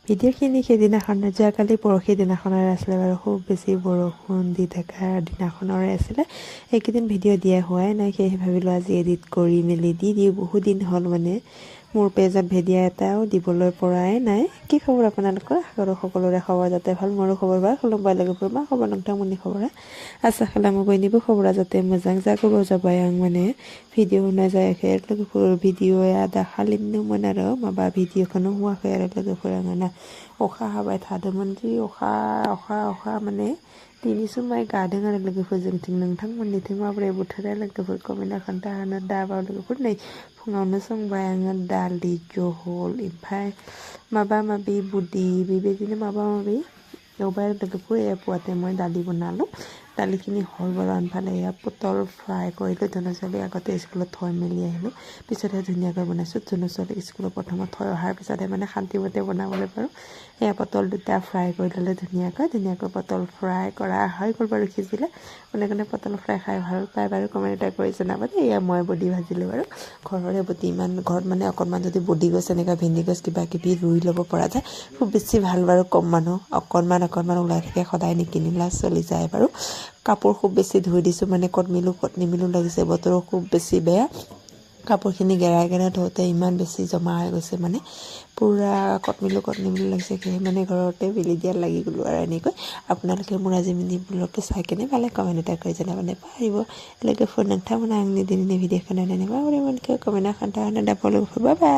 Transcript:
ভিডিঅ'খিনি সেইদিনাখন যোৱাকালি পৰহি দিনাখনৰে আছিলে বাৰু খুব বেছি বৰষুণ দি থকা দিনাখনৰে আছিলে এইকেইদিন ভিডিঅ' দিয়া হোৱাই নাই সেয়েহে ভাবিলোঁ আজি এডিট কৰি মেলি দি দিওঁ বহুত দিন হ'ল মানে মোৰ পেজত ভিডিঅ' এটাও দিবলৈ পৰাই নাই কি খবৰ আপোনালোকৰ আৰু সকলোৰে খবৰ যাতে ভাল মোৰো খবৰ ভাল খুলুমबाय लोगोफोर मा खबर नोंथांमोननि खबरा आसा खालामो बयनिबो खबरा जाते मोजां जागोबाव जाबाय आं माने भिडिअ होनाय जायाखै लोगोफोर भिडिअआ दाखालिनोमोन आरो माबा भिडिअखौनो होआखै आरो लोगोफोर आङो ना अखा हाबाय थादोंमोन जि अखा माने दिनैसो माइ गादों आरो लोगोफोर जोंथिं नोंथांमोननिथिं माबोरै बोथोरा लोगोफोर कमेन्टआव खोन्थाहरनो दाबा लोगोफोर नै फुङावनो संबाय आङो दालि जहल ओमफ्राय माबा माबि बुदि बेबायदिनो माबा माबि एवबाय लोगोफोर एवबाथाय মই দালি বনালোঁ দালিখিনি হ'ল বাৰু আনফালে এয়া পটল ফ্ৰাই কৰিলোঁ ধুনু ছোৱালী আগতে স্কুলত থৈ মেলি আহিলোঁ পিছতহে ধুনীয়াকৈ বনাইছোঁ ধুনু ছোৱালী স্কুলত প্ৰথমত থৈ অহাৰ পিছতহে মানে শান্তিমতে বনাবলৈ পাৰোঁ এয়া পটল দুটা ফ্ৰাই কৰি ল'লে ধুনীয়াকৈ পটল ফ্ৰাই কৰা হৈ গ'ল বাৰু সিজিলে কোনে পটল ফ্ৰাই খাই ভাল পায় বাৰু কমেণ্ট এটা কৰি জনাব দেই এয়া মই বডি ভাজিলোঁ বাৰু ঘৰৰে বডি ইমান ঘৰত মানে অকণমান যদি বডি গছ এনেকুৱা ভেন্দি গছ কিবা কিবি ৰুই ল'ব পৰা যায় খুব বেছি ভাল বাৰু কম মানুহ অকণমান ওলাই থাকে সদায় নিকিনিলা চলি যায় বাৰু কাপোৰ খুব বেছি ধুই দিছোঁ মানে কট নিমিলো লাগিছে বতৰো খুব বেছি বেয়া কাপোৰখিনি গেৰাই ধোতে ইমান বেছি জমা হৈ গৈছে মানে পুৰা কট নিমিলো লাগিছে মানে ঘৰতে বিলি দিয়া লাগি গ'লো আৰু এনেকৈ আপোনালোকে মোৰ আজি মিনি ব্লগটো চাই কেনে ভালে কমেণ্ট এটা কৰি জনাব পাৰিব लोगोफोर नोंथांमोना आंनि दिनैनि भिडिअखौ नायनानै माबोरै मोनखो कमेन्टआव खोन्थाहरनो दा फल' बाय